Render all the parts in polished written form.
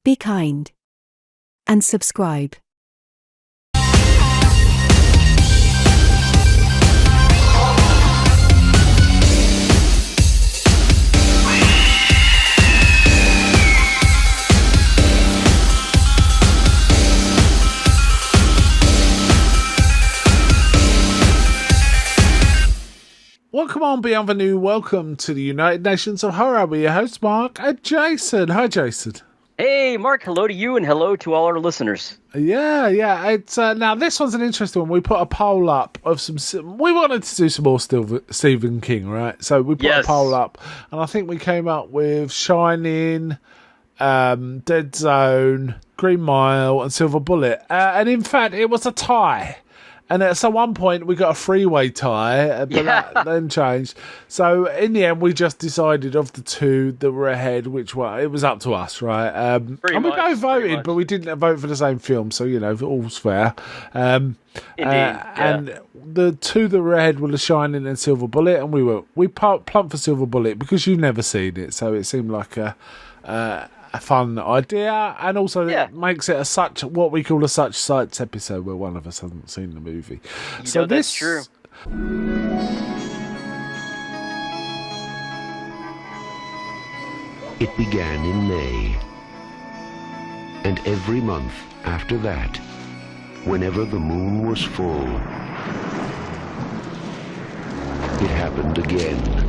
be kind, and subscribe. Welcome on Beyond the New. Welcome to the United Nations of Horror. We're your hosts, Mark and Jason. Hi, Jason. Hey, Mark. Hello to you and hello to all our listeners. Yeah. It's now this one's an interesting one. We put a poll up of some. We wanted to do some more Stephen King, right? So we put a poll up, and I think we came up with Shining, Dead Zone, Green Mile, and Silver Bullet. And in fact, it was a tie. And at one point, we got a freeway tie, but that then changed. So in the end, we just decided of the two that were ahead, which one. It was up to us, right? And we both voted, but we didn't vote for the same film, so, you know, all's fair. Indeed, And the two that were ahead were The Shining and Silver Bullet, and we plumped for Silver Bullet because you've never seen it, so it seemed like a fun idea, and also it makes it what we call a such sights episode where one of us hasn't seen the movie. So that's true. It began in May, and every month after that, whenever the moon was full, it happened again.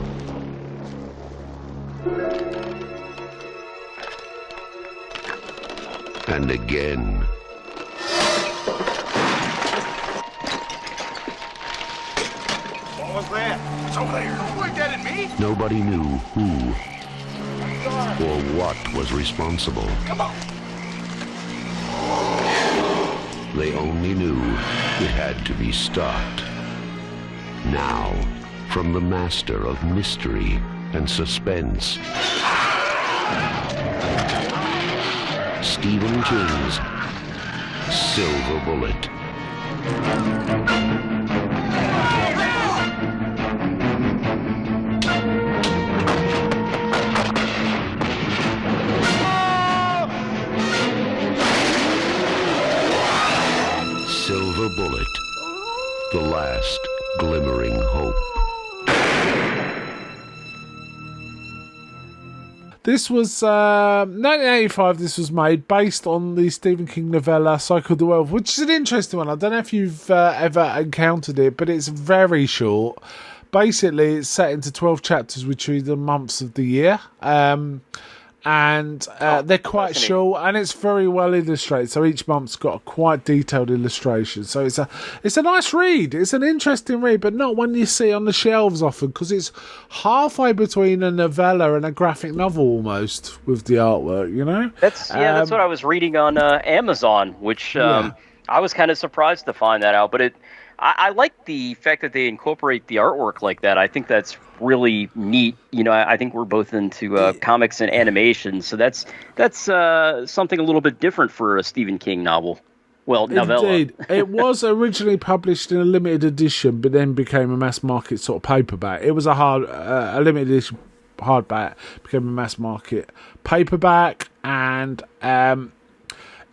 And again. What was that? It's over there. Point that at me. Nobody knew who or what was responsible. Come on. They only knew it had to be stopped. Now, from the master of mystery and suspense, Stephen King's Silver Bullet. Silver Bullet, the last glimmering hope. This was 1985. This was made based on the Stephen King novella Cycle of the World, which is an interesting one. I don't know if you've ever encountered it, but it's very short. Basically, it's set into 12 chapters, which are the months of the year. They're quite short, and it's very well illustrated. So each month's got a quite detailed illustration. So it's a nice read. It's an interesting read, but not one you see on the shelves often, because it's halfway between a novella and a graphic novel almost with the artwork. You know, that's what I was reading on Amazon, which I was kind of surprised to find that out. But I like the fact that they incorporate the artwork like that. I think that's really neat. You know, I think we're both into comics and animation, so that's something a little bit different for a Stephen King novel. Well, novella. Indeed. It was originally published in a limited edition, but then became a mass market sort of paperback. It was a limited edition hardback, became a mass market paperback, and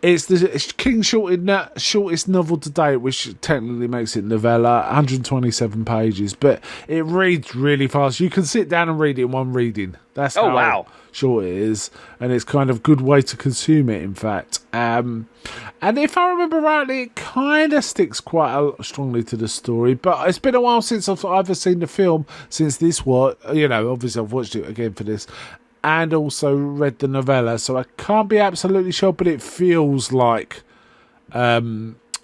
it's King's shortest novel to date, which technically makes it novella, 127 pages, but it reads really fast. You can sit down and read it in one reading. That's how short it is, and it's kind of a good way to consume it, in fact. And if I remember rightly, it kind of sticks quite strongly to the story, but it's been a while since I've either seen the film, since this was, you know, obviously I've watched it again for this, and also read the novella, so I can't be absolutely sure, but it feels like not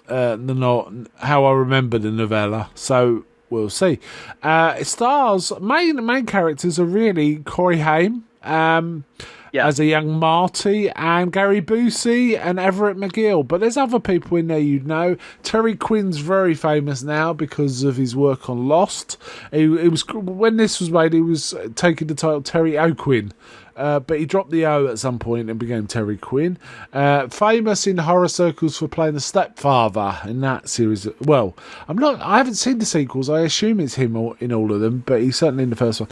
how I remember the novella, so we'll see. It stars, main characters are really Corey Haim as a young Marty, and Gary Busey and Everett McGill, but there's other people in there you'd know. Terry Quinn's very famous now because of his work on Lost. He was, when this was made, he was taking the title Terry O'Quinn, but he dropped the O at some point and became Terry Quinn. Famous in horror circles for playing the stepfather in that series. Well, I haven't seen the sequels. I assume it's him in all of them, but he's certainly in the first one.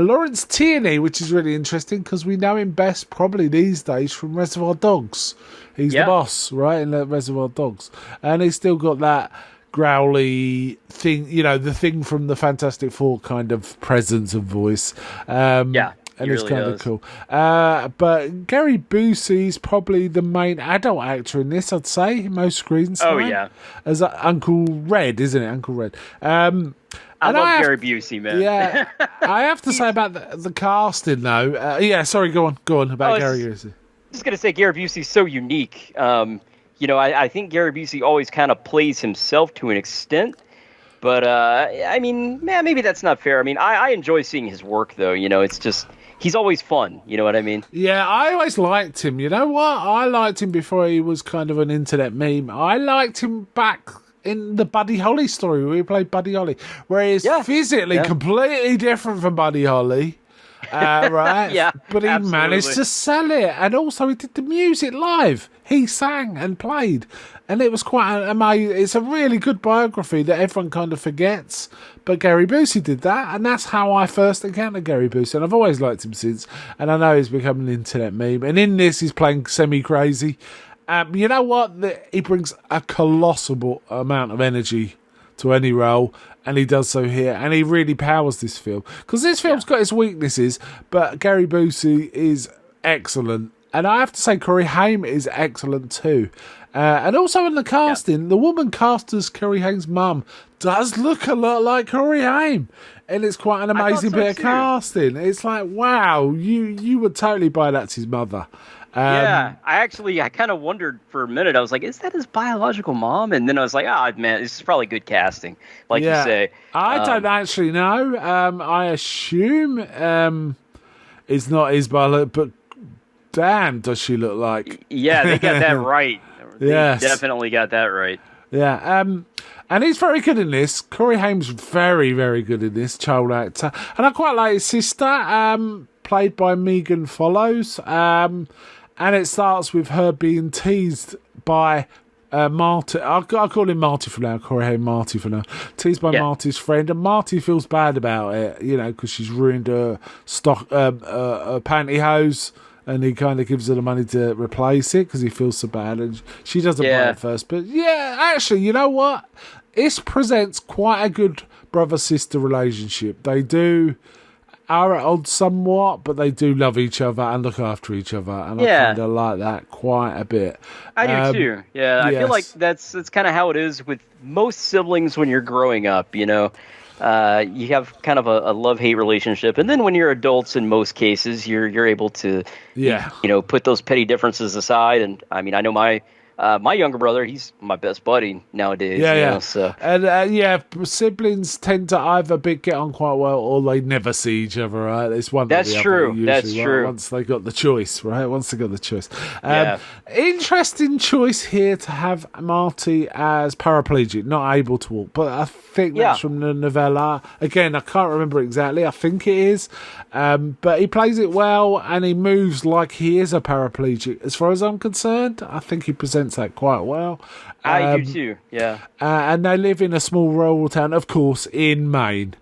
Lawrence Tierney, which is really interesting because we know him best probably these days from Reservoir Dogs. He's the boss, right, in the Reservoir Dogs. And he's still got that growly thing, the thing from the Fantastic Four kind of presence of voice. And it's really kind of cool. But Gary Busey's probably the main adult actor in this, I'd say, most screens. Oh, yeah. As Uncle Red, isn't it? Uncle Red. I love Gary Busey, man. Yeah. I have to say about the casting, though. Go on about Gary Busey. I was going to say Gary Busey's so unique. I think Gary Busey always kind of plays himself to an extent. But, maybe that's not fair. I mean, I enjoy seeing his work, though. It's just, he's always fun. You know what I mean? Yeah, I always liked him. You know what? I liked him before he was kind of an internet meme. I liked him back in the Buddy Holly story where he played Buddy Holly, where he's physically completely different from Buddy Holly. Right? Yeah, but he absolutely managed to sell it, and also he did the music live. He sang and played, and it was quite amazing. It's a really good biography that everyone kind of forgets, but Gary Busey did that, and that's how I first encountered Gary Busey, and I've always liked him since, and I know he's become an internet meme, and in this he's playing semi-crazy. You know what? He brings a colossal amount of energy to any role, and he does so here, and he really powers this film because this film's got its weaknesses, but Gary Busey is excellent, and I have to say Corey Haim is excellent too. And also in the casting, the woman cast as Corey Haim's mum does look a lot like Corey Haim, and it's quite an amazing bit of casting. It's like, wow, you would totally buy that's his mother. I kind of wondered for a minute. I was like, is that his biological mom? And then I was like, man, this is probably good casting, like you say. I don't actually know. I assume it's not his biological, but damn, does she look like? Yeah, they got that right. Yes. They definitely got that right. Yeah, and he's very good in this. Corey Haim's very, very good in this, child actor. And I quite like his sister, played by Megan Follows. And it starts with her being teased by Marty. I'll call him Marty for now. Corey Haim Marty for now. Teased by Marty's friend, and Marty feels bad about it, because she's ruined her pantyhose, and he kind of gives her the money to replace it because he feels so bad, and she doesn't buy it at first. But actually, you know what? This presents quite a good brother-sister relationship. They are at odds somewhat, but they do love each other and look after each other, and I kind of like that quite a bit. I do too. Yeah, I feel like that's kind of how it is with most siblings when you're growing up. You have kind of a love-hate relationship, and then when you're adults, in most cases, you're able to put those petty differences aside. And I mean, I know my younger brother, he's my best buddy nowadays. So. And siblings tend to either get on quite well or they never see each other, right? It's one. That's true. Usually, that's true. Once they got the choice, right? Interesting choice here to have Marty as paraplegic, not able to walk, but I think that's from the novella. Again, I can't remember exactly. I think it is, but he plays it well and he moves like he is a paraplegic. As far as I'm concerned, I think he presents that quite well. I do too, yeah. And they live in a small rural town, of course, in Maine.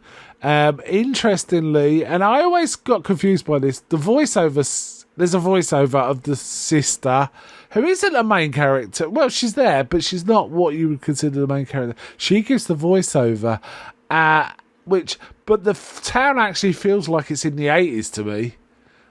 Interestingly, and I always got confused by this, there's a voiceover of the sister, who isn't a main character. Well, she's there, but she's not what you would consider the main character. She gives the voiceover, but the town actually feels like it's in the 80s to me.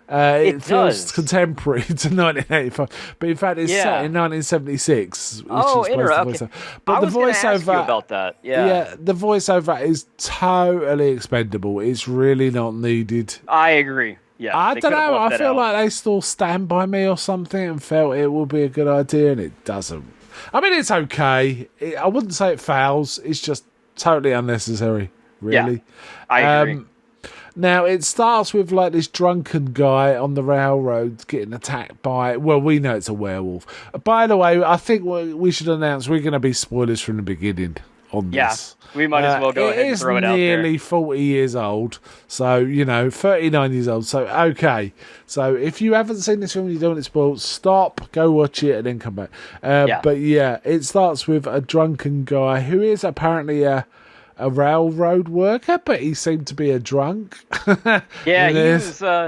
It feels contemporary to 1985, but in fact it's set in 1976. Interesting. But the voiceover ask you about that. Yeah, the voiceover is totally expendable. It's really not needed. I agree. Yeah, I don't know. I feel like they still Stand By Me or something and felt it would be a good idea, and it doesn't. I mean, it's okay. I wouldn't say it fails. It's just totally unnecessary, really. Yeah, I agree. Now, it starts with like this drunken guy on the railroad getting attacked by, well, we know it's a werewolf. By the way, I think we should announce we're going to be spoilers from the beginning on Yeah, this. we might as well go ahead and throw it out there. It is nearly 40 years old, so 39 years old. So okay, so if you haven't seen this film, you don't want it spoiled. Stop, go watch it, and then come back. But yeah, it starts with a drunken guy who is apparently a railroad worker, but he seemed to be a drunk. Yeah,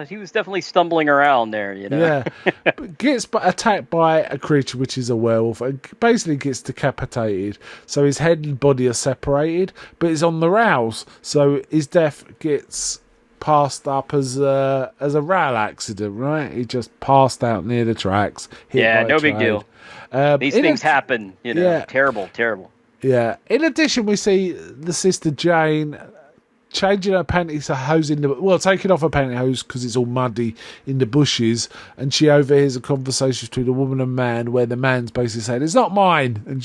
he was definitely stumbling around there. Yeah, but gets attacked by a creature which is a werewolf and basically gets decapitated. So his head and body are separated, but it's on the rails. So his death gets passed up as a rail accident, right? He just passed out near the tracks. Yeah, no big deal. These things happen, Yeah. Terrible. Yeah. In addition, we see the sister Jane changing her pantyhose taking off her pantyhose because it's all muddy in the bushes, and she overhears a conversation between a woman and man where the man's basically saying, "It's not mine,"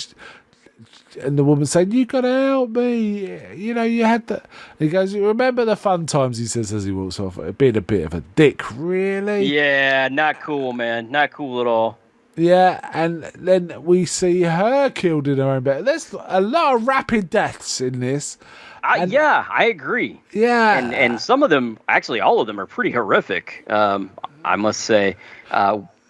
and the woman saying, "You got to help me. You had that." And he goes, "You remember the fun times?" He says as he walks off, being a bit of a dick, really. Yeah, not cool, man. Not cool at all. Yeah, and then we see her killed in her own bed. There's a lot of rapid deaths in this. Yeah, I agree. Yeah. And some of them, actually all of them, are pretty horrific, I must say.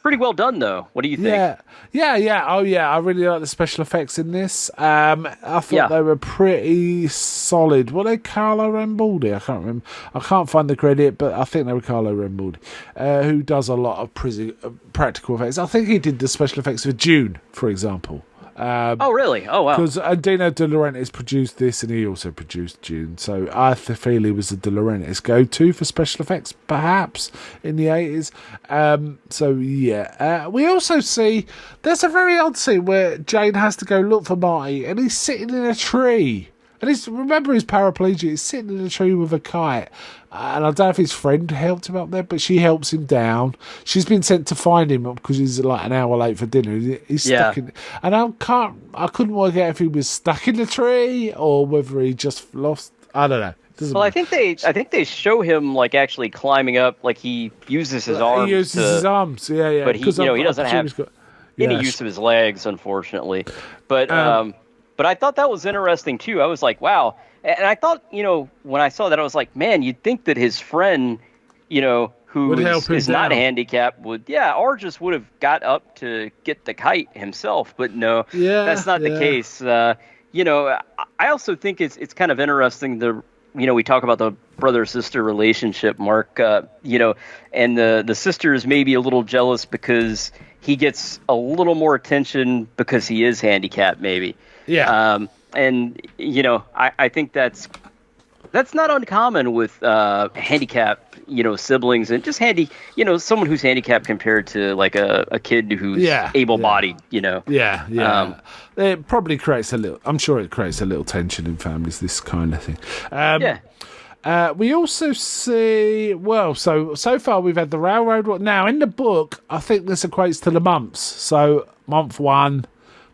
Pretty well done, though. What do you think? Yeah. Oh, yeah. I really like the special effects in this. I thought they were pretty solid. Were they Carlo Rambaldi? I can't remember. I can't find the credit, but I think they were Carlo Rambaldi, who does a lot of practical effects. I think he did the special effects for Dune, for example. Oh, really? Oh, wow. Because Dino De Laurentiis produced this, and he also produced Dune. So I feel he was the De Laurentiis go-to for special effects, perhaps, in the 80s. We also see there's a very odd scene where Jane has to go look for Marty, and he's sitting in a tree. And remember his paraplegia, he's sitting in a tree with a kite. And I don't know if his friend helped him up there, but she helps him down. She's been sent to find him because he's like an hour late for dinner. He's stuck in, and I couldn't work out if he was stuck in the tree or whether he just lost. I don't know. Well, I think they show him like actually climbing up, like he uses his arms. He uses his arms, yeah. But he doesn't have any use of his legs, unfortunately. But I thought that was interesting too. I was like, wow. And I thought, when I saw that, I was like, man, you'd think that his friend, who is not handicapped or just would have got up to get the kite himself. But no, that's not the case. I also think it's kind of interesting. We talk about the brother-sister relationship, Mark, and the sister is maybe a little jealous because he gets a little more attention because he is handicapped, maybe. Yeah. I think that's not uncommon with handicapped, siblings, and just someone who's handicapped compared to like a kid who's able-bodied, Yeah. It probably creates I'm sure it creates a little tension in families, this kind of thing. We also see, so far we've had the railroad. Now, in the book, I think this equates to the months. So, month 1,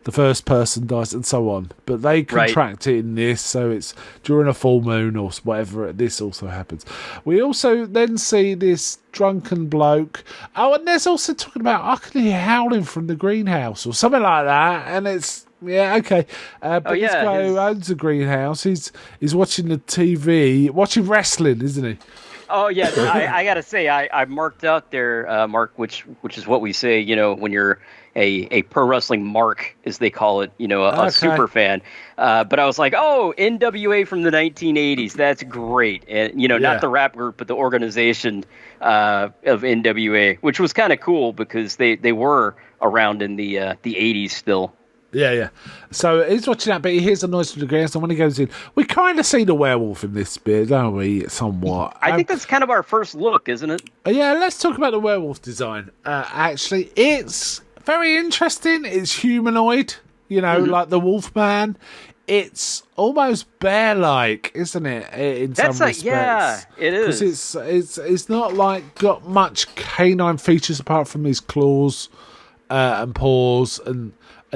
the first person dies, and so on. But they contract it in this, so it's during a full moon or whatever. This also happens. We also then see this drunken bloke. Oh, and there's also talking about, I can hear howling from the greenhouse or something like that. And it's, okay. But this guy who owns the greenhouse, he's watching the TV, watching wrestling, isn't he? Oh, yeah. I got to say, I marked out there, Mark, which is what we say, when you're a pro wrestling mark, as they call it, a super fan. But I was like, NWA from the 1980s. That's great. And, not the rap group, but the organization of NWA, which was kind of cool because they were around in the 80s still. Yeah. So he's watching that, but he hears a noise from the ground. So when he goes in, we kind of see the werewolf in this bit, don't we? Somewhat. I think that's kind of our first look, isn't it? Yeah, let's talk about the werewolf design. Actually, it's very interesting. It's humanoid, like the Wolfman. It's almost bear-like, isn't it? In some respects. Yeah, it is. Because it's not like got much canine features apart from his claws and paws and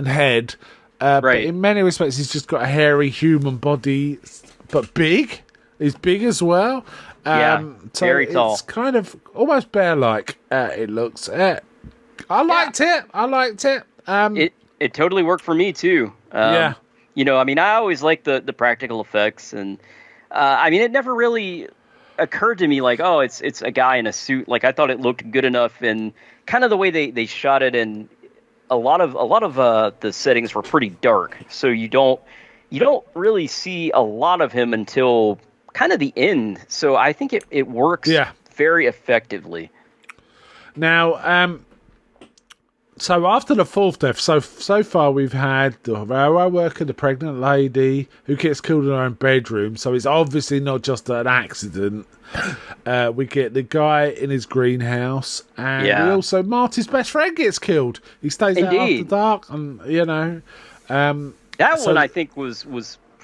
head. But in many respects, he's just got a hairy human body, but big. He's big as well. So very tall. It's kind of almost bear-like. It looks. I liked it. It totally worked for me too. I mean, I always like the practical effects, and I mean, it never really occurred to me like, oh, it's a guy in a suit. Like, I thought it looked good enough, and kind of the way they shot it, and a lot of the settings were pretty dark, so you don't really see a lot of him until kind of the end. So I think it works very effectively. Now, so after the fourth death, so far we've had the railway worker, the pregnant lady who gets killed in her own bedroom. So it's obviously not just an accident. We get the guy in his greenhouse, and we also Marty's best friend gets killed. He stays out after dark, and that one I think was.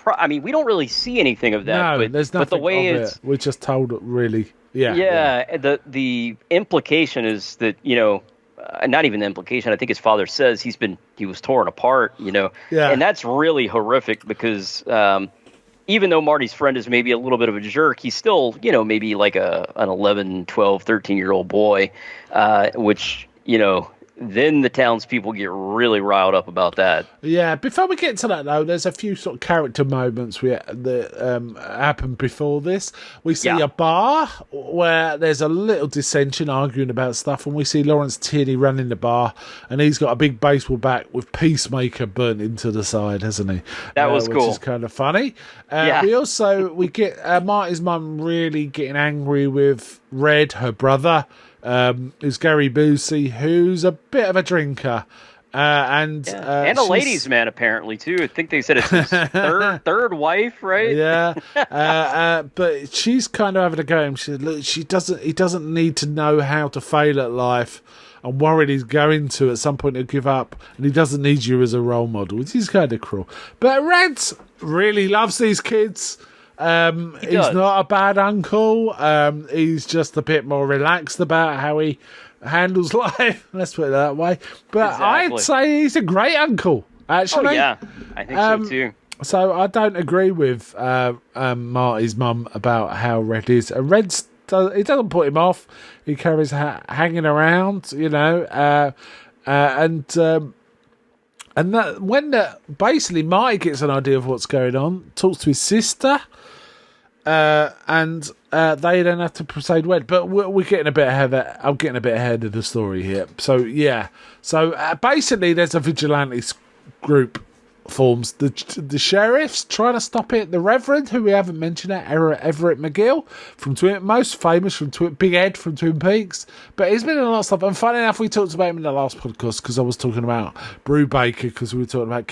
I mean, we don't really see anything of that. No, there's nothing but the way of it. We're just told really. Yeah. The implication is that not even the implication. I think his father says he was torn apart. And that's really horrific because even though Marty's friend is maybe a little bit of a jerk, he's still maybe like an 11, 12, 13-year-old boy, which then the townspeople get really riled up about that. Yeah, before we get to that, though, there's a few sort of character moments that happened before this. We see a bar where there's a little dissension arguing about stuff, and we see Lawrence Tierney running the bar, and he's got a big baseball bat with Peacemaker burnt into the side, hasn't he? That was cool. Which is kind of funny. We get Marty's mum really getting angry with Red, her brother, who's Gary Busey, who's a bit of a drinker. And a ladies' man, apparently, too. I think they said it's his third wife, right? Yeah. But she's kind of having a go at him. She said, look, he doesn't need to know how to fail at life. I'm worried he's going to at some point he'll give up, and he doesn't need you as a role model, which is kind of cruel. But Red really loves these kids. He's not a bad uncle. He's just a bit more relaxed about how he handles life. Let's put it that way. But I'd say he's a great uncle, actually. Oh, yeah. I think so, too. So I don't agree with Marty's mum about how Red is. He doesn't put him off. He carries hanging around, and that when basically Marty gets an idea of what's going on, talks to his sister, and they then have to proceed wed. But we're getting a bit ahead. I'm getting a bit ahead of the story here. So basically, there's a vigilante group forms. The sheriff's trying to stop it. The Reverend, who we haven't mentioned, Everett McGill from most famous from Big Ed from Twin Peaks, but he's been in a lot of stuff. And funny enough, we talked about him in the last podcast because I was talking about Brubaker because we were talking about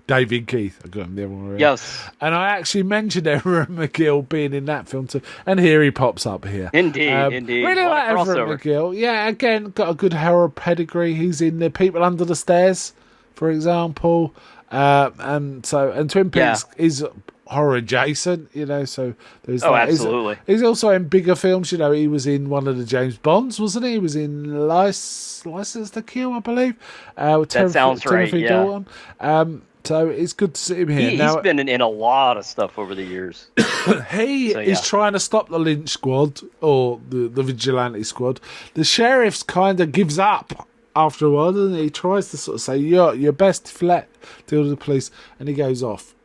David Keith. I got him the other one around. Yes. And I actually mentioned Everett McGill being in that film too. And here he pops up here. Indeed. Really like Everett McGill. Yeah, again, got a good horror pedigree. He's in The People Under the Stairs, for example. And Twin Peaks is horror adjacent, so there's that. Absolutely. He's also in bigger films, he was in one of the James Bonds, wasn't he? He was in License to Kill, I believe. That sounds right, Timothy Dalton. So it's good to see him here. He's been in a lot of stuff over the years. He is trying to stop the Lynch Squad, or the Vigilante Squad. The sheriff's kind of gives up after a while, doesn't he? He tries to sort of say, you're best to deal with the police, and he goes off.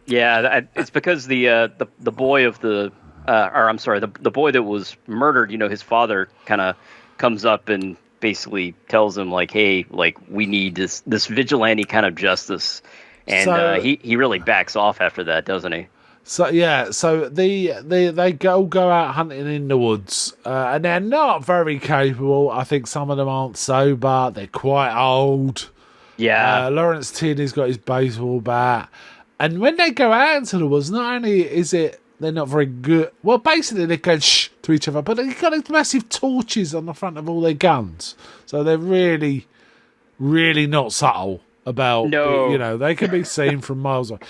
It's because the boy of the boy that was murdered, his father kind of comes up and basically tells him like, hey, like we need this vigilante kind of justice, and he really backs off after that, doesn't he? So they go out hunting in the woods, and they're not very capable. I think some of them aren't sober. They're quite old. Yeah, Lawrence Tierney's got his baseball bat. And when they go out into the woods, not only is it they're not very good. Well, basically they go shh to each other, but they've got these massive torches on the front of all their guns, so they're really, really not subtle about. No, they can be seen from miles away.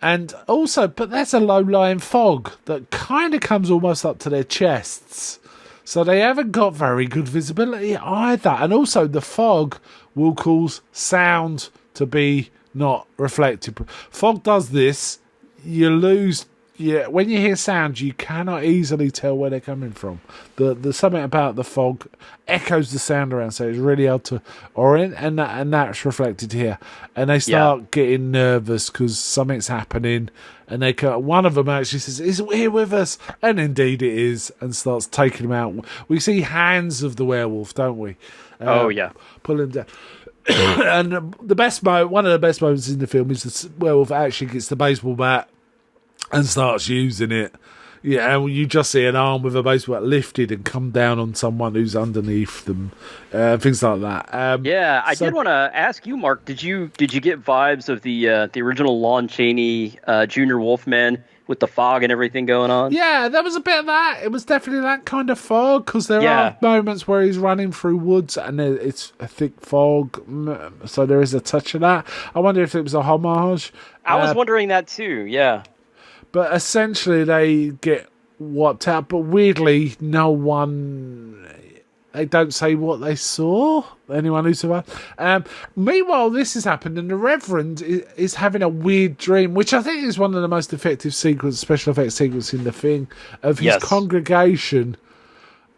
And also, but there's a low-lying fog that kind of comes almost up to their chests, so they haven't got very good visibility either. And also, the fog will cause sound to be not reflected. Fog does this, you lose when you hear sounds, you cannot easily tell where they're coming from. The something about the fog echoes the sound around, so it's really hard to orient, and that's reflected here. And they start getting nervous because something's happening, and one of them actually says, "Is it here with us?" And indeed it is, and starts taking him out. We see hands of the werewolf, don't we? Pull him down. And one of the best moments in the film is the werewolf actually gets the baseball bat and starts using it. Yeah, and you just see an arm with a baseball bat lifted and come down on someone who's underneath them, things like that. I did want to ask you, Mark. Did you get vibes of the original Lon Chaney Junior Wolfman with the fog and everything going on? Yeah, there was a bit of that. It was definitely that kind of fog, because there are moments where he's running through woods and it's a thick fog, so there is a touch of that. I wonder if it was a homage. I was wondering that too. Yeah. But essentially, they get wiped out. But weirdly, they don't say what they saw. Anyone who survived. Meanwhile, this has happened, and the Reverend is having a weird dream, which I think is one of the most effective special effects sequences in the thing, of his congregation.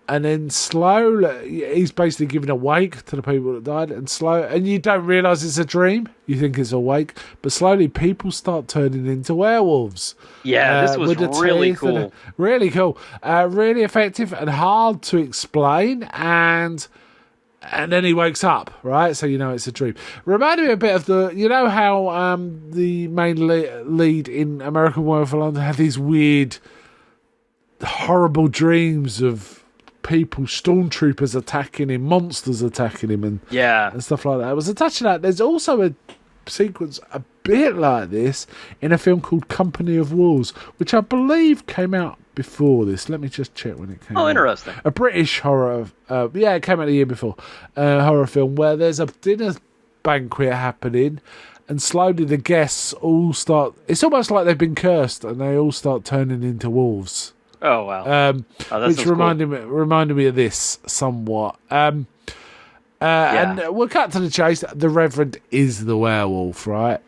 And then slowly, he's basically giving a wake to the people that died, and you don't realise it's a dream. You think it's a wake, but slowly people start turning into werewolves. Yeah, this was really cool. Really cool. Really effective and hard to explain, and then he wakes up, right? So you know it's a dream. Reminded me a bit of how the main lead in American Werewolf in London had these weird, horrible dreams of people, stormtroopers attacking him, monsters attacking him, and stuff like that. It was a touch of that. There's also a sequence a bit like this in a film called Company of Wolves, which I believe came out before this. Let me just check when it came out. Oh, interesting. A British horror, it came out the year before, horror film where there's a dinner banquet happening, and slowly the guests all start, it's almost like they've been cursed, and they all start turning into wolves. Oh wow! Which reminded me of this somewhat. And we'll cut to the chase. The Reverend is the werewolf, right?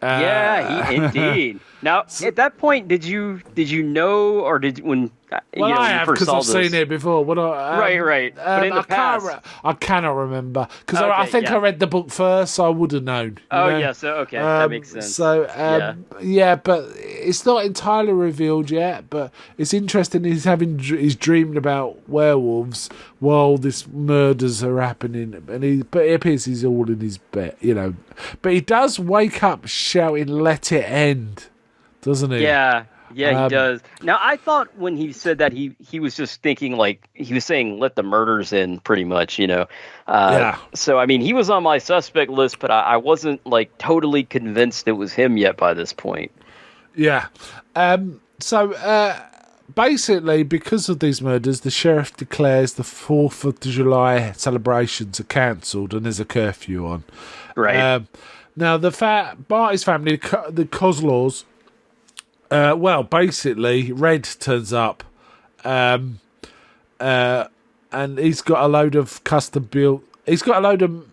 Indeed. Now, at that point, did you know, or when I have, because I've seen it before. Right. But in the past, I cannot remember, because I think I read the book first, so I would have known. Okay, that makes sense. So but it's not entirely revealed yet. But it's interesting. He's dreaming about werewolves while these murders are happening, but it appears he's all in his bed, But he does wake up shouting, "Let it end," doesn't he? Yeah, he does. Now, I thought when he said that, he was just thinking, like, he was saying, "Let the murders in," pretty much, So, I mean, he was on my suspect list, but I wasn't, like, totally convinced it was him yet by this point. Yeah. Basically, because of these murders, the sheriff declares the 4th of July celebrations are cancelled and there's a curfew on. Right. Now, Marty's family, the Coslaws, basically, Red turns up, and he's got a load of custom-built... He's got a load of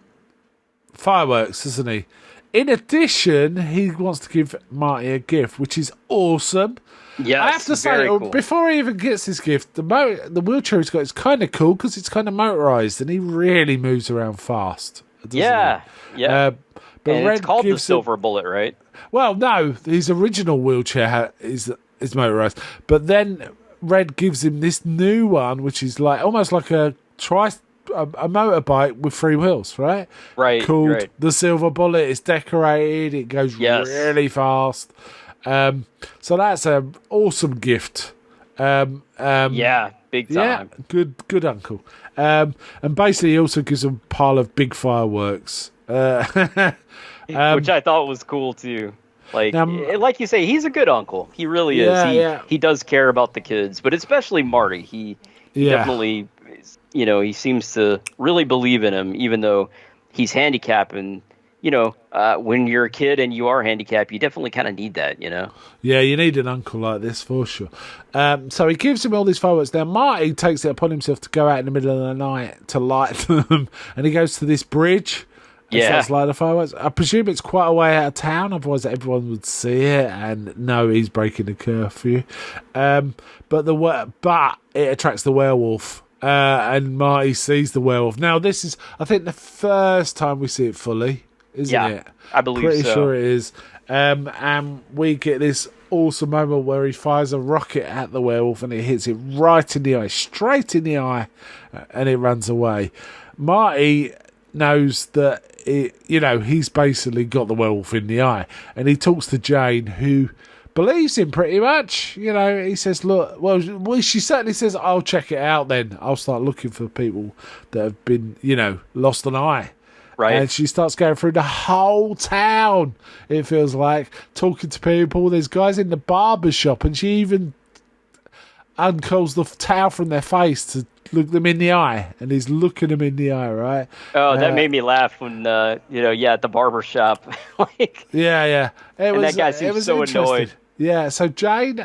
fireworks, hasn't he? In addition, he wants to give Marty a gift, which is awesome. Yes, I have to say, cool. Before he even gets his gift, the wheelchair he's got is kind of cool because it's kind of motorised and he really moves around fast. Yeah. But and Red it's called the gives Silver Bullet, right? Well, no, his original wheelchair is motorised. But then Red gives him this new one, which is like almost like a motorbike with 3 wheels, right? Right. Called the Silver Bullet. It's decorated. It goes really fast. So that's an awesome gift. Big time. Yeah, good uncle. And basically, he also gives him a pile of big fireworks. Which I thought was cool too. Like you say, he's a good uncle. He really is. He does care about the kids, but especially Marty. He definitely, he seems to really believe in him, even though he's handicapped. And when you're a kid and you are handicapped, you definitely kind of need that. Yeah, you need an uncle like this for sure. So he gives him all these fireworks. Now Marty takes it upon himself to go out in the middle of the night to light them, and he goes to this bridge. And Yeah. starts lighting the fireworks. I presume it's quite a way out of town, otherwise everyone would see it and know he's breaking the curfew. But it attracts the werewolf. And Marty sees the werewolf. Now, this is, I think, the first time we see it fully, isn't it? I believe Pretty so. sure it is. And we get this awesome moment where he fires a rocket at the werewolf and it hits it right in the eye, straight in the eye, and it runs away. Marty knows that he's basically got the werewolf in the eye, and he talks to Jane, who believes him pretty much. He says, look, well, she certainly says, I'll check it out then. I'll start looking for people that have been, lost an eye. Right. And she starts going through the whole town, it feels like, talking to people. There's guys in the barber shop, and she even uncurls the towel from their face to look them in the eye, and he's looking them in the eye, right? Oh, that made me laugh when, at the barber shop. Yeah. That guy seems so annoyed. Yeah, so Jane,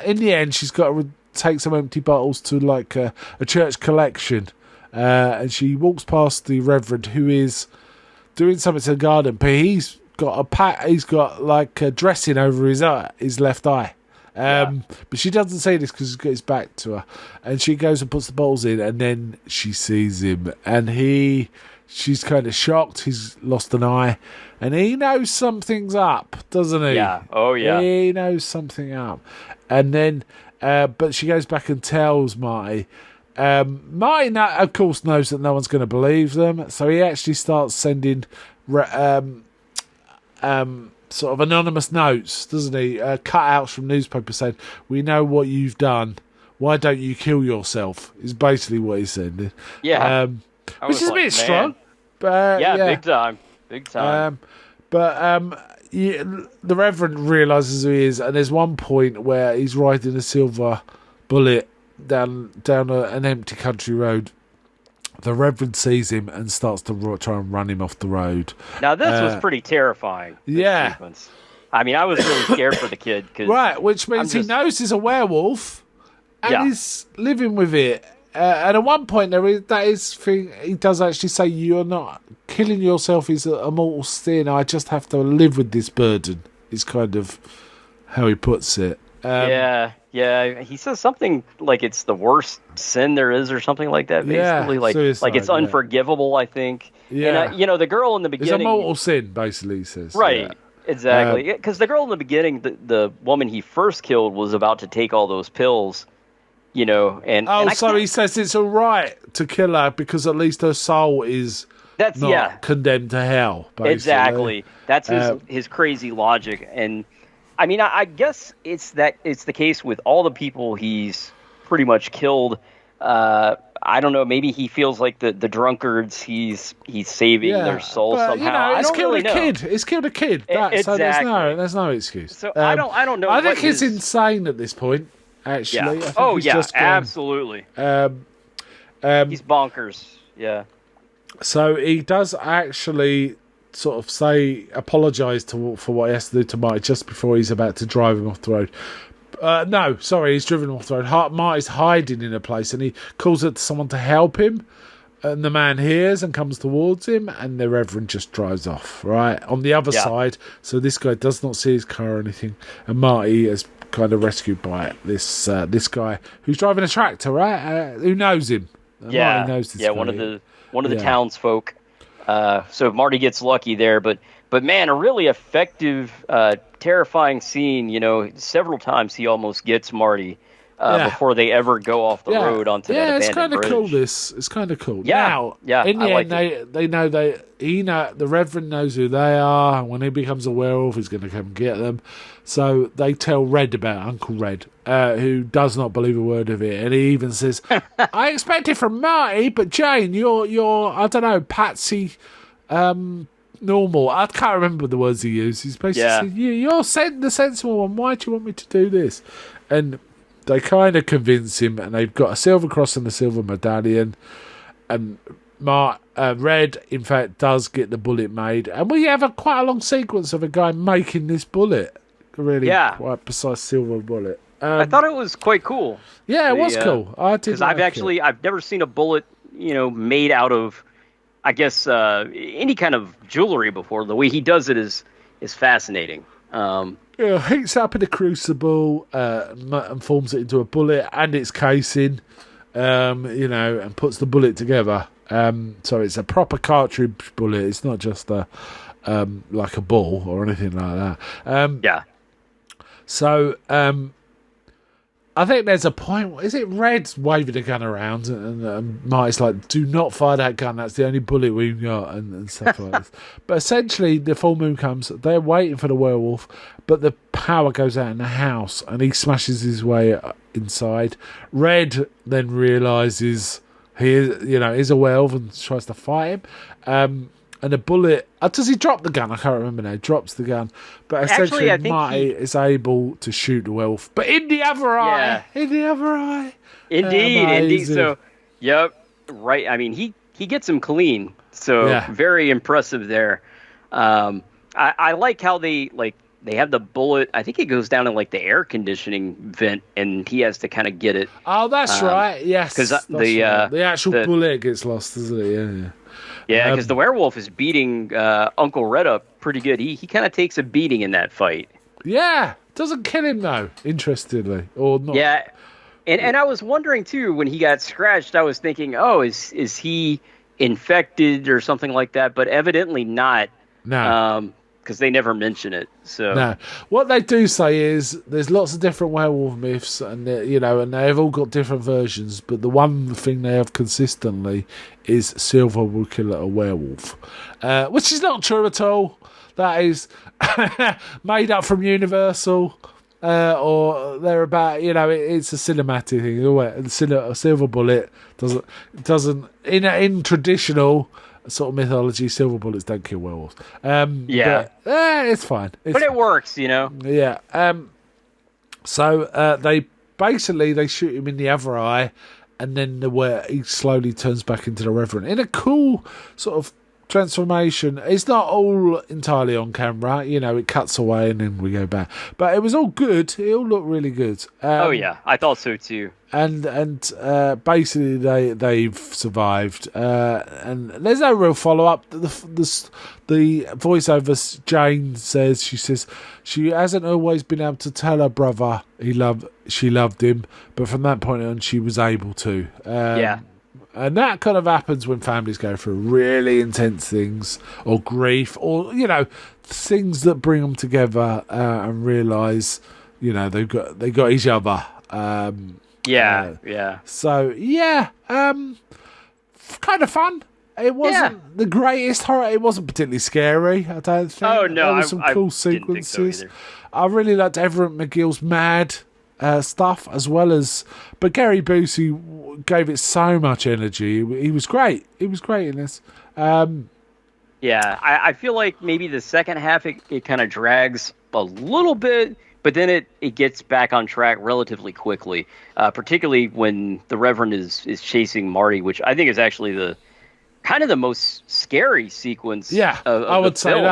in the end, she's got to take some empty bottles to like a church collection, and she walks past the Reverend, who is doing something to the garden, but he's got like a dressing over his left eye. But she doesn't say this because he's got his back to her, and she goes and puts the bottles in, and then she sees him, and she's kind of shocked. He's lost an eye, and he knows something's up, doesn't he? Yeah. Oh, yeah. He knows something up, and then, but she goes back and tells Marty. Marty, of course, knows that no one's going to believe them, so he actually starts sending sort of anonymous notes, doesn't he? Cutouts from newspapers saying, "We know what you've done. Why don't you kill yourself?" Is basically what he's sending. Yeah. Which is a bit strong. But, big time. Big time. The Reverend realises who he is, and there's one point where he's riding a silver bullet down an empty country road. The Reverend sees him and starts to try and run him off the road. Now, this was pretty terrifying. Yeah. Sequence. I mean, I was really scared for the kid. Right, which means he knows he's a werewolf and he's living with it. And at one point, he does actually say, "You're not killing yourself is a mortal sin. I just have to live with this burden." Is kind of how he puts it. Yeah. He says something like it's the worst sin there is, or something like that. Basically, like it's unforgivable. I think. Yeah. And the girl in the beginning. It's a mortal sin, basically. He says. Right. Yeah. Exactly. Because the girl in the beginning, the woman he first killed, was about to take all those pills. So he says it's all right to kill her because at least her soul is not condemned to hell. Basically. Exactly. That's his crazy logic. And I mean, I guess it's the case with all the people he's pretty much killed. I don't know. Maybe he feels like the drunkards. He's saving their soul somehow. I don't really know. It's killed a kid. Exactly. So there's no excuse. So I don't know. I think it's insane at this point. Actually. Yeah. Absolutely. He's bonkers. Yeah. So he does actually sort of apologise for what he has to do to Marty just before he's about to drive him off the road. He's driven him off the road. Marty's hiding in a place, and he calls out to someone to help him. And the man hears and comes towards him, and the Reverend just drives off, right? On the other side, so this guy does not see his car or anything, and Marty is kind of rescued by this guy who's driving a tractor, right? Who knows him? Marty knows this guy. One of the townsfolk. So Marty gets lucky there, but man, a really effective, terrifying scene. Several times he almost gets Marty before they ever go off the road onto that abandoned bridge. Yeah, it's kind of cool. Yeah, now, in the end, they know the Reverend knows who they are, and when he becomes a werewolf, he's going to come get them. So they tell Red about Uncle Red, who does not believe a word of it, and he even says, "I expect it from Marty, but Jane, you're I don't know, Patsy, normal." I can't remember the words he used. He's basically saying, "You're the sensible one. Why do you want me to do this?" And they kind of convince him, and they've got a silver cross and a silver medallion, and Red, in fact, does get the bullet made, and we have quite a long sequence of a guy making this bullet. Really quite precise silver bullet. I thought it was quite cool. Yeah, it was cool. I did because I've never seen a bullet, made out of. I guess any kind of jewelry before. The way he does it is fascinating. Heats up in a crucible and forms it into a bullet and its casing, and puts the bullet together. So it's a proper cartridge bullet. It's not just like a ball or anything like that. Yeah. So I think there's a point. Is it Red waving a gun around and Marty's like, "Do not fire that gun. That's the only bullet we've got," and stuff like this. But essentially, the full moon comes. They're waiting for the werewolf, but the power goes out in the house, and he smashes his way inside. Red then realizes he is a werewolf and tries to fight him. And a bullet... does he drop the gun? I can't remember now. He drops the gun. But essentially, Actually, I think Marty is able to shoot the wolf. But in the other eye! Yeah. In the other eye! Indeed. Amazing. So, yep, right. I mean, he gets him clean. So, Yeah. very impressive there. I like how they have the bullet. I think it goes down in like the air conditioning vent, and he has to kind of get it. Oh, that's right. Yes. 'cause that's the, right. The actual the- bullet gets lost, doesn't it? Yeah. Yeah, because the werewolf is beating Uncle Red up pretty good. He kind of takes a beating in that fight. Yeah. Doesn't kill him, though, interestingly. Or not. Yeah, and I was wondering, too, when he got scratched, I was thinking, oh, is he infected or something like that? But evidently not. No. Because they never mention it. So No, what they do say is there's lots of different werewolf myths, and and they've all got different versions. But the one thing they have consistently is Silver will kill a werewolf, which is not true at all. That is made up from Universal, or they're about. It's a cinematic thing. A silver bullet doesn't in traditional sort of mythology, silver bullets don't kill werewolves. Yeah. But, it's fine. but it works, Yeah. So they shoot him in the other eye, and then he slowly turns back into the Reverend in a cool sort of transformation. It's not all entirely on camera, it cuts away and then we go back. But it was all good. It all looked really good. Oh yeah, I thought so too. And basically they've survived, and there's no real follow up. The voiceover Jane says she hasn't always been able to tell her brother she loved him, but from that point on she was able to. Yeah. And that kind of happens when families go through really intense things, or grief, or things that bring them together and realise they got each other. Yeah. So kind of fun. It wasn't the greatest horror. It wasn't particularly scary, I don't think. Oh no, there were some cool didn't think so sequences. either. I really liked Everett McGill's mad stuff as well as, but Gary Busey gave it so much energy. He was great. He was great in this. Yeah, I feel like maybe the second half it kind of drags a little bit, but then it gets back on track relatively quickly. Particularly when the Reverend is chasing Marty, which I think is actually the kind of the most scary sequence. Yeah, of I would the say film.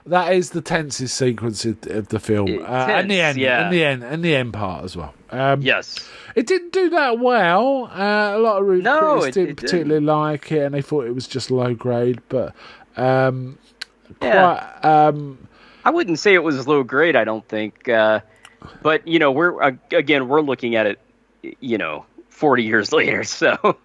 that is the tensest sequence of the film, and the end, and the end part as well. Yes. It didn't do that well. A lot of critics didn't particularly like it, and they thought it was just low grade. But I wouldn't say it was low grade. I don't think. But we're looking at it, 40 years later. So.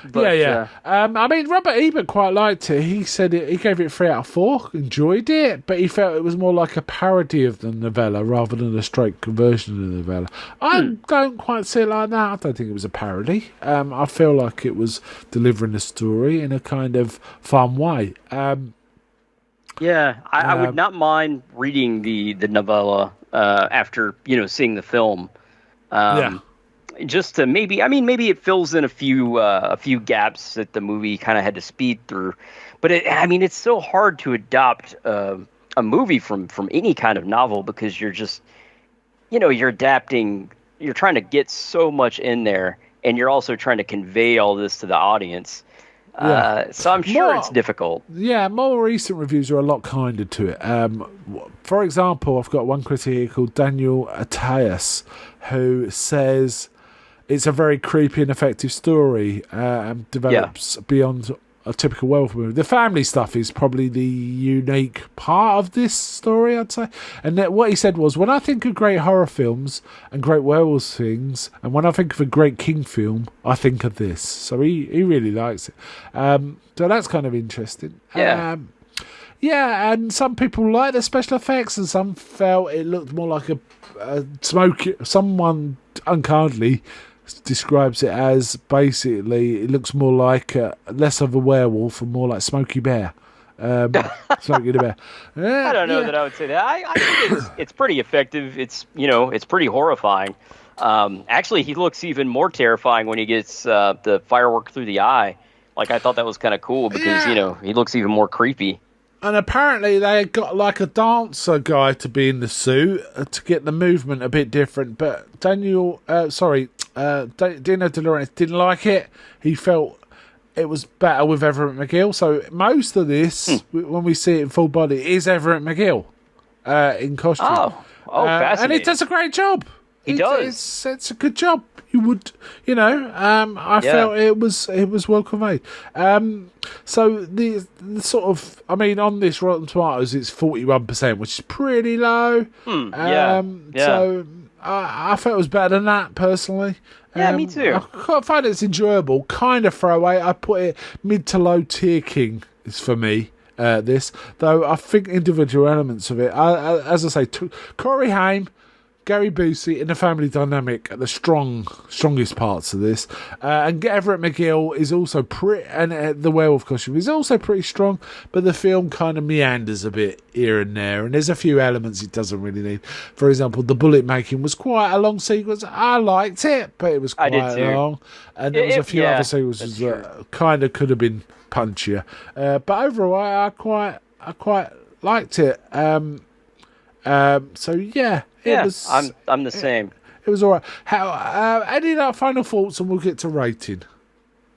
But, I mean, Robert Ebert quite liked it. He said he gave it 3 out of 4, enjoyed it, but he felt it was more like a parody of the novella rather than a straight conversion of the novella. I don't quite see it like that. I don't think it was a parody. I feel like it was delivering a story in a kind of fun way. I would not mind reading the novella after seeing the film. Just to maybe it fills in a few gaps that the movie kind of had to speed through, but it's so hard to adopt a movie from any kind of novel because you're just you're adapting, you're trying to get so much in there, and you're also trying to convey all this to the audience. So I'm sure it's difficult. Yeah, more recent reviews are a lot kinder to it. For example, I've got one critic here called Daniel Attias who says it's a very creepy and effective story and develops beyond a typical werewolf movie. The family stuff is probably the unique part of this story, I'd say. And that what he said was, when I think of great horror films and great werewolf things, and when I think of a great King film, I think of this. So he really likes it. So that's kind of interesting. Yeah. Yeah, and some people like the special effects, and some felt it looked more like a smoke. Someone unkindly describes it as basically it looks more like less of a werewolf and more like Smokey Bear. Smokey the Bear. I don't know that I would say that. I think it's pretty effective. It's it's pretty horrifying. Actually, he looks even more terrifying when he gets the firework through the eye. Like, I thought that was kind of cool because he looks even more creepy. And apparently they got like a dancer guy to be in the suit to get the movement a bit different. But Dino De Laurentiis didn't like it. He felt it was better with Everett McGill. So most of this, when we see it in full body, is Everett McGill in costume. Oh, fascinating. And he does a great job. He does. It's a good job. You would, I felt it was well conveyed. So the sort of, I mean, on this Rotten Tomatoes, it's 41%, which is pretty low. So I felt it was better than that personally. Yeah, me too. I find it's enjoyable, kind of throwaway. I put it mid to low tier King is for me. This, though, I think individual elements of it, as I say, Corey Haim, Gary Busey, and the family dynamic are the strongest parts of this. And Everett McGill is also pretty, and the werewolf costume is also pretty strong, but the film kind of meanders a bit here and there, and there's a few elements it doesn't really need. For example, the bullet making was quite a long sequence. I liked it, but it was quite long. And there was a few other sequences that kind of could have been punchier. But overall, I quite liked it. So yeah. It was, I'm the same. It was all right. How? Any final thoughts, and we'll get to rating.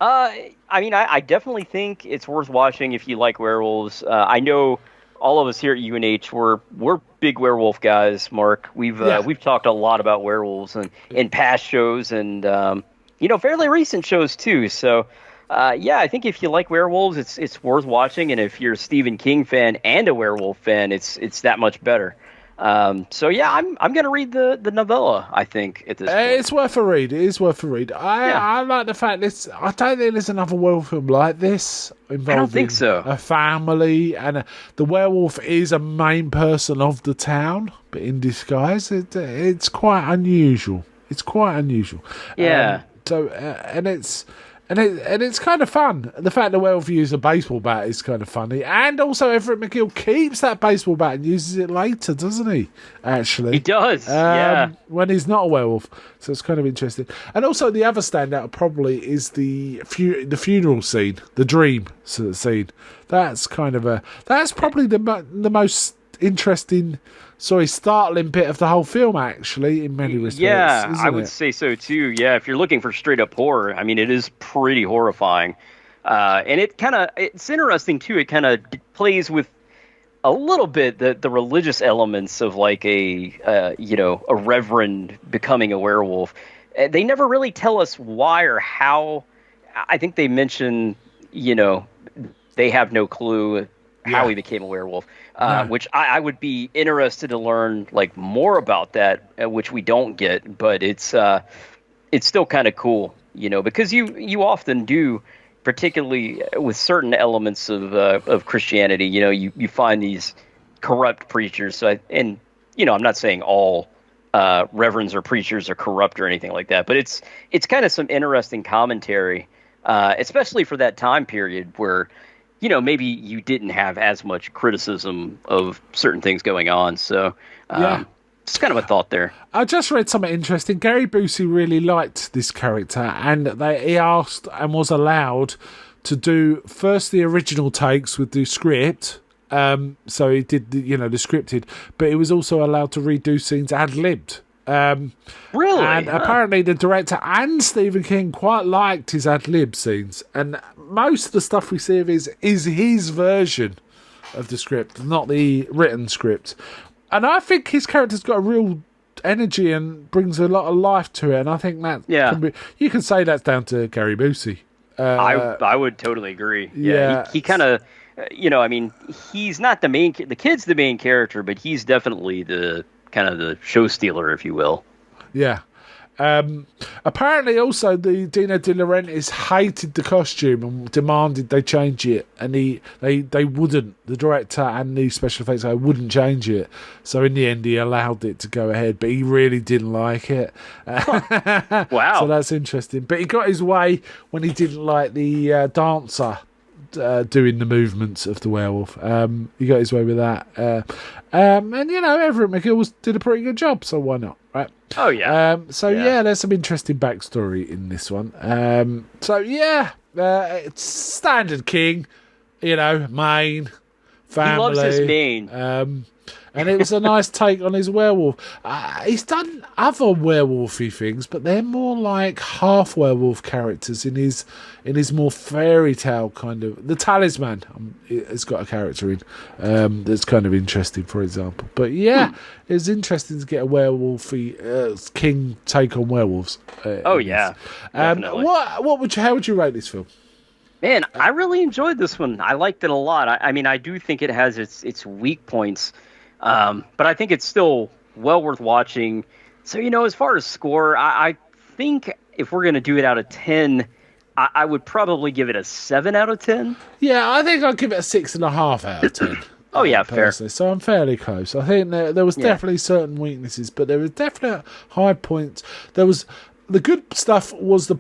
I mean, I definitely think it's worth watching if you like werewolves. I know all of us here at UNH we're big werewolf guys. Mark, we've talked a lot about werewolves and in past shows and fairly recent shows too. So I think if you like werewolves, it's worth watching. And if you're a Stephen King fan and a werewolf fan, it's that much better. I'm going to read the novella, I think, at this point. It's worth a read. It is worth a read. I like the fact I don't think there's another werewolf film like this involving I don't think so. A family, and the werewolf is a main person of the town, but in disguise. It's quite unusual. Yeah. And it's kind of fun. The fact the werewolf uses a baseball bat is kind of funny. And also Everett McGill keeps that baseball bat and uses it later, doesn't he? Actually. He does, when he's not a werewolf. So it's kind of interesting. And also the other standout probably is the funeral scene, the dream scene. That's probably the most interesting, startling bit of the whole film, actually, in many respects. Yeah, I would say so too. Yeah, if you're looking for straight up horror, I mean, it is pretty horrifying. And it's interesting too. It kind of plays with a little bit the religious elements of like a reverend becoming a werewolf. They never really tell us why or how. I think they mention, they have no clue how he became a werewolf. Which I would be interested to learn like more about that, which we don't get, but it's still kind of cool, because you often do, particularly with certain elements of Christianity, you find these corrupt preachers. So I'm not saying all reverends or preachers are corrupt or anything like that, but it's kind of some interesting commentary, especially for that time period where maybe you didn't have as much criticism of certain things going on. So, just kind of a thought there. I just read something interesting. Gary Busey really liked this character, and he asked and was allowed to do first the original takes with the script. So he did the scripted, but he was also allowed to redo scenes ad-libbed. Really? And apparently the director and Stephen King quite liked his ad-lib scenes, and most of the stuff we see of is his version of the script, not the written script. And I think his character's got a real energy and brings a lot of life to it, and I think that can be, you can say that's down to Gary Busey. I would totally agree. Yeah. He kind of, I mean, he's not the main. The kid's the main character, but he's definitely the kind of the show stealer, if you will. Yeah. Apparently, also the Dino De Laurentiis hated the costume and demanded they change it, and they wouldn't. The director and the special effects guy wouldn't change it. So in the end, he allowed it to go ahead, but he really didn't like it. Wow! So that's interesting. But he got his way when he didn't like the dancer doing the movements of the werewolf. He got his way with that. And Everett McGill did a pretty good job, so why not, right? Oh yeah. There's some interesting backstory in this one. It's standard King, Maine family. He loves his Maine. And it was a nice take on his werewolf. He's done other werewolfy things, but they're more like half werewolf characters in his more fairy tale kind of. The Talisman has got a character in that's kind of interesting, for example. But it's interesting to get a werewolfy King take on werewolves. Definitely. How would you rate this film? Man, I really enjoyed this one. I liked it a lot. I mean, I do think it has its weak points. But I think it's still well worth watching. So, as far as score, I think if we're going to do it out of 10, I would probably give it a 7 out of 10. Yeah, I think I'd give it a 6.5 out of 10. Oh, yeah, fair. So I'm fairly close. I think there was definitely certain weaknesses, but there were definite high points. The good stuff was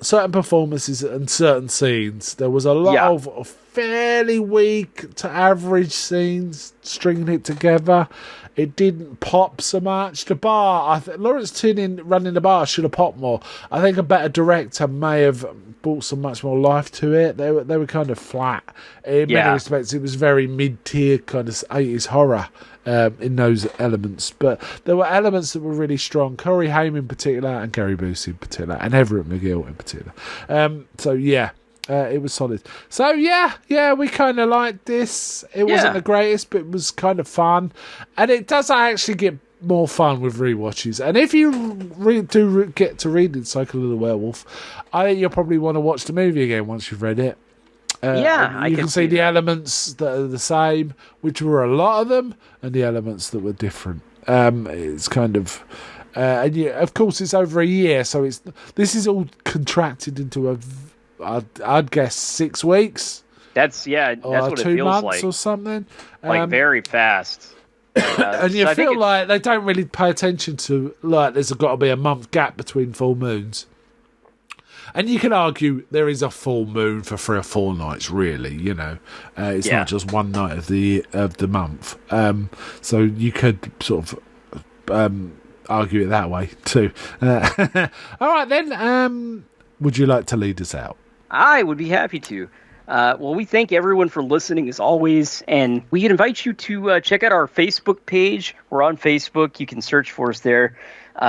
certain performances and certain scenes. There was a lot of fairly weak to average scenes stringing it together. It didn't pop so much. The bar, Lawrence Tinney running the bar should have popped more. I think a better director may have brought some much more life to it. They were kind of flat. In many respects, it was very mid-tier kind of 80s horror in those elements. But there were elements that were really strong. Corey Haim in particular, and Gary Busey in particular, and Everett McGill in particular. It was solid. So, we kind of liked this. It wasn't the greatest, but it was kind of fun. And it does actually get more fun with rewatches. And if you do get to read Cycle of the Werewolf, I think you'll probably want to watch the movie again once you've read it. You can see the elements that are the same, which were a lot of them, and the elements that were different. It's kind of... of course, it's over a year, so this is all contracted into I'd guess 6 weeks. That's what it 2 feels months like. Or something. Very fast. And you feel like they don't really pay attention to, like, there's got to be a month gap between full moons. And you can argue there is a full moon for 3 or 4 nights, really. It's not just one night of the month. So you could sort of argue it that way too. All right then. Would you like to lead us out? I would be happy to. Well, we thank everyone for listening as always, and we invite you to check out our Facebook page. We're on Facebook. You can search for us there.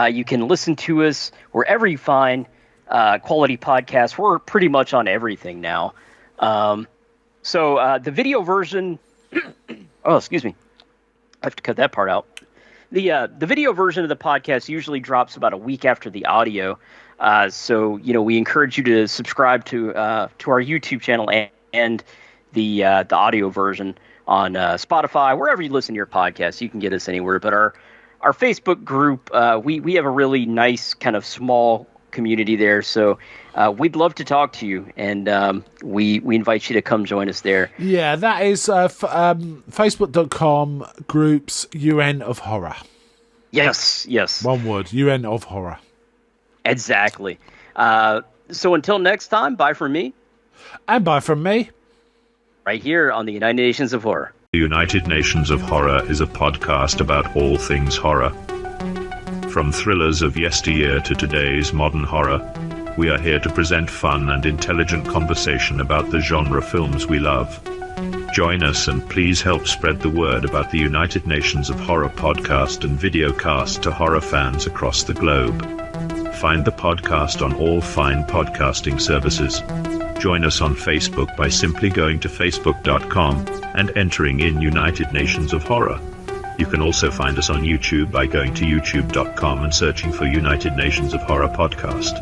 You can listen to us wherever you find quality podcasts. We're pretty much on everything now. So the video version... oh, excuse me. I have to cut that part out. The video version of the podcast usually drops about a week after the audio. So we encourage you to subscribe to our YouTube channel and the audio version on Spotify, wherever you listen to your podcast. You can get us anywhere. But our Facebook group, we have a really nice kind of small community there. So we'd love to talk to you, and we invite you to come join us there. Yeah, that is facebook.com groups UN of Horror. Yes. One word, UN of Horror. Exactly. So until next time, bye from me. And bye from me. Right here on the United Nations of Horror. The United Nations of Horror is a podcast about all things horror. From thrillers of yesteryear to today's modern horror, we are here to present fun and intelligent conversation about the genre films we love. Join us and please help spread the word about the United Nations of Horror podcast and videocast to horror fans across the globe. Find the podcast on all fine podcasting services. Join us on Facebook by simply going to facebook.com and entering in United Nations of Horror. You can also find us on YouTube by going to youtube.com and searching for United Nations of Horror podcast.